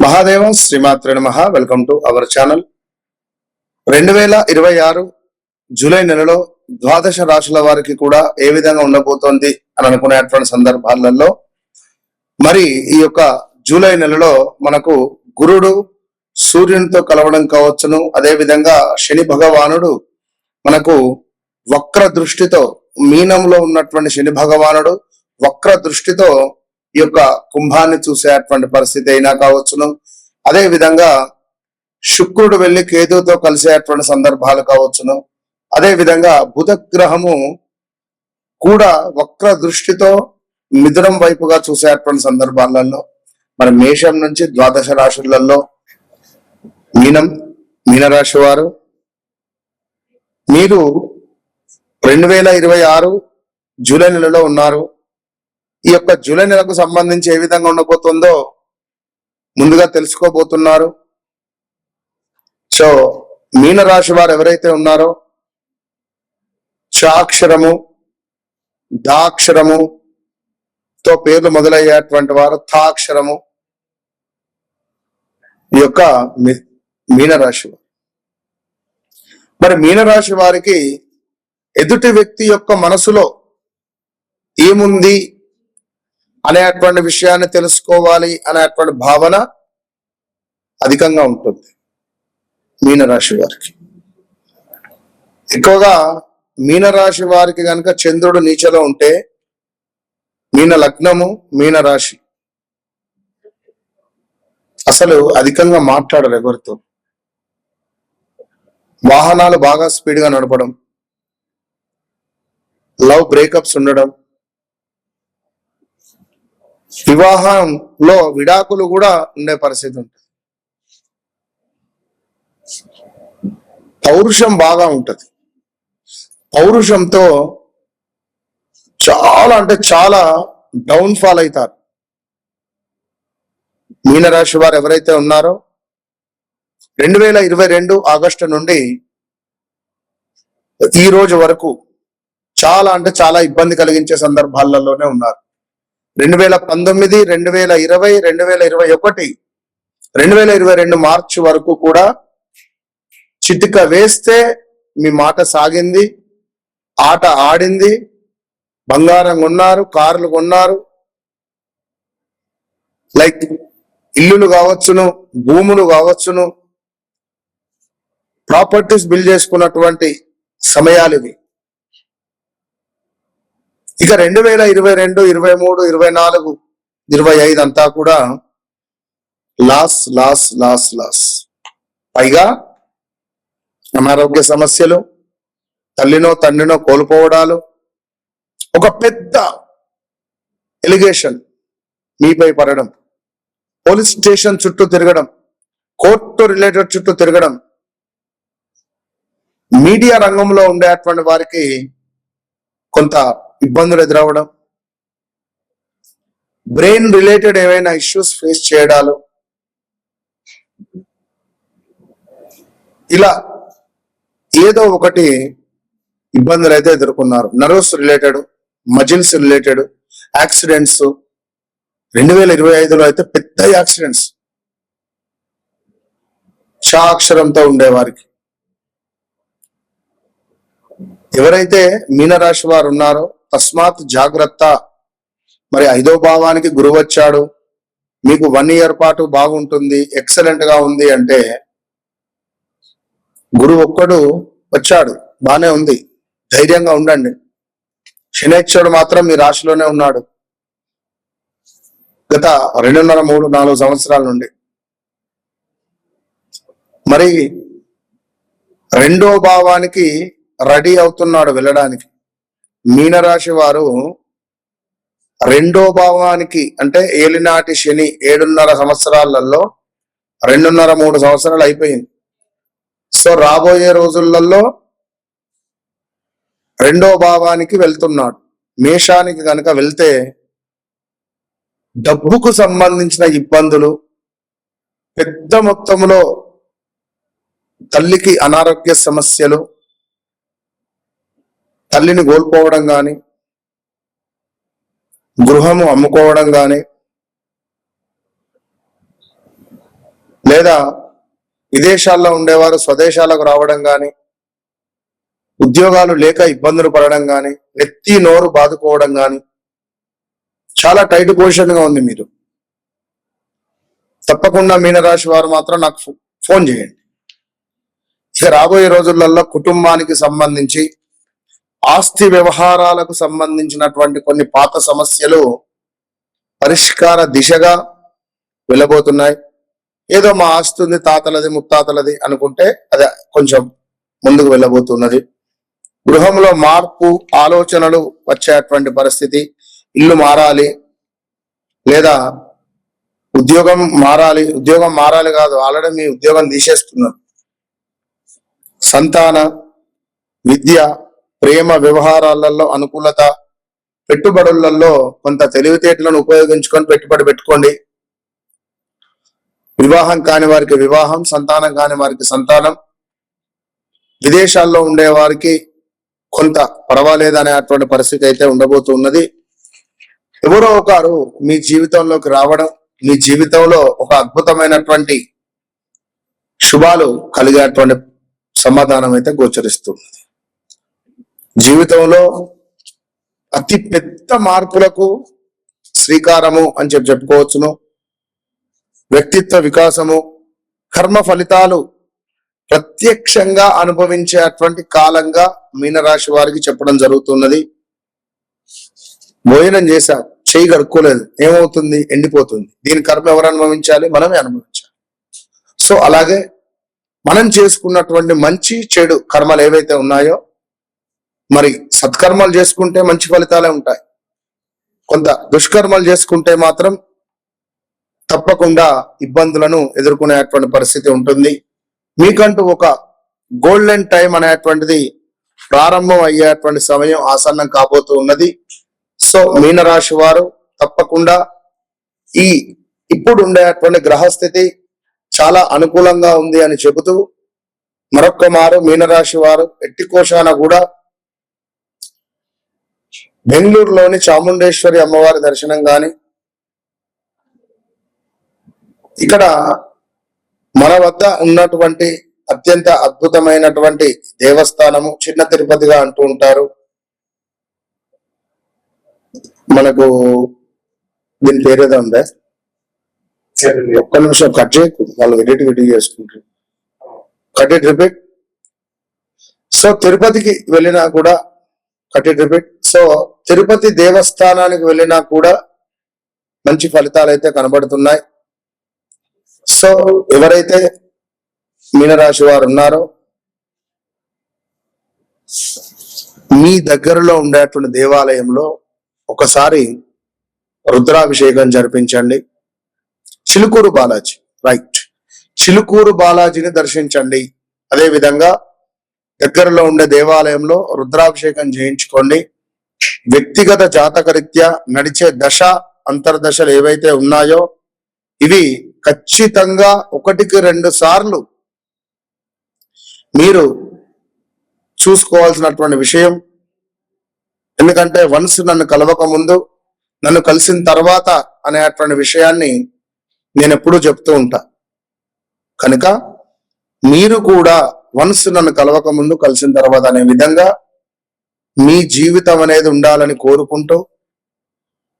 మహాదేవ శ్రీమాత్రే నమః. Welcome to our channel. 2026 July నెలలో ద్వాదశ రాశుల వారికి కూడా ఏ విధంగా ఉండబోతోంది అని అనుకునేటువంటి సందర్భాలలో మరి ఈ యొక్క జూలై నెలలో మనకు గురుడు సూర్యునితో కలవడం కావచ్చును. అదే విధంగా శని భగవానుడు మనకు వక్ర దృష్టితో మీనంలో ఉన్నటువంటి శని భగవానుడు వక్ర దృష్టితో ఈ యొక్క కుంభాన్ని చూసేటువంటి పరిస్థితి అయినా కావచ్చును. అదే విధంగా శుక్రుడు వెళ్లి కేతుతో కలిసేటువంటి సందర్భాలు కావచ్చును. అదే విధంగా బుధ గ్రహము కూడా వక్ర దృష్టితో మిథునం వైపుగా చూసేటువంటి సందర్భాలలో మరి మేషం నుంచి ద్వాదశ రాశులలో మీనరాశి వారు మీరు 2026 జూలై నెలలో ఉన్నారు. ఈ యొక్క జూలై నెలకు సంబంధించి ఏ విధంగా ఉండబోతుందో ముందుగా తెలుసుకోబోతున్నారు. సో మీనరాశి వారు ఎవరైతే ఉన్నారో చాక్షరము దాక్షరము తో పేర్లు మొదలయ్యేటువంటి వారు తాక్షరము ఈ యొక్క మీనరాశి. మరి మీనరాశి వారికి ఎదుటి వ్యక్తి యొక్క మనసులో ఏముంది అనేటువంటి విషయాన్ని తెలుసుకోవాలి అనేటువంటి భావన అధికంగా ఉంటుంది మీనరాశి వారికి. ఎక్కువగా మీనరాశి వారికి కనుక చంద్రుడు నీచలో ఉంటే మీన లగ్నము మీనరాశి అసలు అధికంగా మాట్లాడరు ఎవరితో. వాహనాలు బాగా స్పీడ్గా నడపడం, లవ్ బ్రేకప్స్ ఉండడం, వివాహంలో విడాకులు కూడా ఉండే పరిస్థితి ఉంటుంది. పౌరుషం బాగా ఉంటది. పౌరుషంతో చాలా అంటే చాలా డౌన్ ఫాల్ అవుతారు మీనరాశి వారు ఎవరైతే ఉన్నారో. 2022 ఆగస్టు నుండి ఈ రోజు వరకు చాలా అంటే చాలా ఇబ్బంది కలిగించే సందర్భాలలోనే ఉన్నారు. 2019, 2020, 2021, 2022 మార్చి వరకు కూడా చిటిక వేస్తే మీ మాట సాగింది, ఆట ఆడింది, బంగారం కొన్నారు, కార్లు కొన్నారు, లైక్ ఇల్లులు కావచ్చును, భూములు కావచ్చును, ప్రాపర్టీస్ బిల్డ్ చేసుకున్నటువంటి సమయాలు ఇవి. ఇక 2022, 23, 24, 25 అంతా కూడా లాస్ లాస్ లాస్ లాస్. పైగా అనారోగ్య సమస్యలు, తల్లినో తండ్రినో కోల్పోవడాలు, ఒక పెద్ద ఎలిగేషన్ మీపై పడడం, పోలీస్ స్టేషన్ చుట్టూ తిరగడం, కోర్టు రిలేటెడ్ చుట్టూ తిరగడం, మీడియా రంగంలో ఉండేటువంటి వారికి కొంత ఇబ్బందులు ఎదురవడం, బ్రెయిన్ రిలేటెడ్ ఏవైనా ఇష్యూస్ ఫేస్ చేయడాలు, ఇలా ఏదో ఒకటి ఇబ్బందులు అయితే ఎదుర్కొన్నారు. Nervous related, muscles related accidents. 2025లో అయితే పెద్ద యాక్సిడెంట్స్ చాక్షరంతో ఉండేవారికి. ఎవరైతే మీనరాశి వారు ఉన్నారో తస్మాత్ జాగ్రత్త. మరి 5వ భావానికి గురువు వచ్చాడు, మీకు 1 ఇయర్ పాటు బాగుంటుంది, ఎక్సలెంట్ గా ఉంది అంటే గురువు ఒక్కడు వచ్చాడు, బానే ఉంది, ధైర్యంగా ఉండండి. శనేశ్వరుడు మాత్రం మీ రాశిలోనే ఉన్నాడు గత 2.5, 3, 4 సంవత్సరాల నుండి. మరి 2వ భావానికి రెడీ అవుతున్నాడు వెళ్ళడానికి. మీనరాశి వారు 2వ భావానికి అంటే ఏలినాటి శని 7.5 సంవత్సరాలలో 2.5, 3 సంవత్సరాలు అయిపోయింది. సో రాబోయే రోజులలో 2వ భావానికి వెళ్తున్నాడు. మేషానికి కనుక వెళ్తే డబ్బుకు సంబంధించిన ఇబ్బందులు, పెద్ద మొత్తంలో తల్లికి అనారోగ్య సమస్యలు, తల్లిని కోల్పోవడం కానీ, గృహము అమ్ముకోవడం కానీ, లేదా విదేశాల్లో ఉండేవారు స్వదేశాలకు రావడం కానీ, ఉద్యోగాలు లేక ఇబ్బందులు పడడం కానీ, నెత్తి నోరు బాదుకోవడం కానీ, చాలా టైట్ పొజిషన్ గా ఉంది మీరు. తప్పకుండా మీనరాశి వారు మాత్రం నాకు ఫోన్ చేయండి. ఇక రాబోయే రోజులలో కుటుంబానికి సంబంధించి, ఆస్తి వ్యవహారాలకు సంబంధించినటువంటి కొన్ని పాత సమస్యలు పరిష్కార దిశగా వెళ్ళబోతున్నాయి. ఏదో మా ఆస్తి ఉంది, తాతలది ముత్తాతలది అనుకుంటే అది కొంచెం ముందుకు వెళ్ళబోతున్నది. గృహంలో మార్పు ఆలోచనలు వచ్చేటువంటి పరిస్థితి, ఇల్లు మారాలి లేదా ఉద్యోగం మారాలి కాదు, ఆల్రెడీ మీ ఉద్యోగం తీసేస్తున్నారు. సంతాన, విద్య, ప్రేమ వ్యవహారాలలో అనుకూలత, పెట్టుబడులలో కొంత తెలివితేటలను ఉపయోగించుకొని పెట్టుబడి పెట్టుకోండి. వివాహం కాని వారికి వివాహం, సంతానం కాని వారికి సంతానం, విదేశాల్లో ఉండే వారికి కొంత పర్వాలేదనేటువంటి పరిస్థితి అయితే ఉండబోతున్నది. ఎవరో ఒకరు మీ జీవితంలోకి రావడం, మీ జీవితంలో ఒక అద్భుతమైనటువంటి శుభాలు కలిగేటువంటి సమాధానం అయితే గోచరిస్తుంది. జీవితంలో అతి పెద్ద మార్పులకు శ్రీకారము అని చెప్పుకోవచ్చును. వ్యక్తిత్వ వికాసము, కర్మ ఫలితాలు ప్రత్యక్షంగా అనుభవించేటువంటి కాలంగా మీనరాశి వారికి చెప్పడం జరుగుతున్నది. భోజనం చేశాం, చేయి కడుక్కోలేదు, ఏమవుతుంది? ఎండిపోతుంది. దీని కర్మ ఎవరు అనుభవించాలి? మనమే అనుభవించాలి. సో అలాగే మనం చేసుకున్నటువంటి మంచి చెడు కర్మలు ఏవైతే ఉన్నాయో, మరి సత్కర్మలు చేసుకుంటే మంచి ఫలితాలే ఉంటాయి. కొంత దుష్కర్మలు చేసుకుంటే మాత్రం తప్పకుండా ఇబ్బందులను ఎదుర్కొనేటువంటి పరిస్థితి ఉంటుంది. మీకంటూ ఒక గోల్డెన్ టైం అనేటువంటిది ప్రారంభం అయ్యేటువంటి సమయం ఆసన్నం కాబోతూ ఉన్నది. సో మీనరాశి వారు తప్పకుండా ఇప్పుడు ఉండేటువంటి గ్రహస్థితి చాలా అనుకూలంగా ఉంది అని చెబుతూ, మరొక్క మారు మీనరాశి వారు ఎట్టి కోశాన కూడా బెంగళూరులోని చాముండేశ్వరి అమ్మవారి దర్శనం గాని, ఇక్కడ మన వద్ద ఉన్నటువంటి అత్యంత అద్భుతమైనటువంటి దేవస్థానము చిన్న తిరుపతిగా అంటూ ఉంటారు. మనకు దీని పేరేదో ఉందే, ఒక్క నిమిషం కట్ చేయకు, వాళ్ళు ఎడిట్ చేసుకుంటారు. Cut it repeat. సో తిరుపతికి వెళ్ళినా కూడా cut it repeat. So Tirupati దేవస్థానానికి వెళ్ళినా కూడా మంచి ఫలితాలు అయితే కనబడుతున్నాయి. సో ఎవరైతే మీనరాశి వారు ఉన్నారో, మీ దగ్గరలో ఉండేటువంటి దేవాలయంలో ఒకసారి రుద్రాభిషేకం జరిపించండి. చిలుకూరు బాలాజీ, రైట్, చిలుకూరు బాలాజీని దర్శించండి. అదే విధంగా దగ్గరలో ఉండే దేవాలయంలో రుద్రాభిషేకం చేయించుకోండి. వ్యక్తిగత జాతకరీత్యా నడిచే దశ అంతర్దశలు ఏవైతే ఉన్నాయో ఇవి ఖచ్చితంగా 1-2 సార్లు మీరు చూసుకోవాల్సినటువంటి విషయం. ఎందుకంటే వన్స్ నన్ను కలవక ముందు, నన్ను కలిసిన తర్వాత అనేటువంటి విషయాన్ని నేను ఎప్పుడూ చెప్తూ ఉంటా. కనుక మీరు కూడా వన్స్ నన్ను కలవక ముందు, కలిసిన తర్వాత అనే విధంగా మీ జీవితం అనేది ఉండాలని కోరుకుంటూ,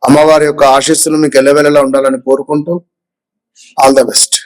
అమ్మవారి యొక్క ఆశీస్సులు మీకు ఎల్లవెల్లలా ఉండాలని కోరుకుంటూ, ఆల్ ద బెస్ట్.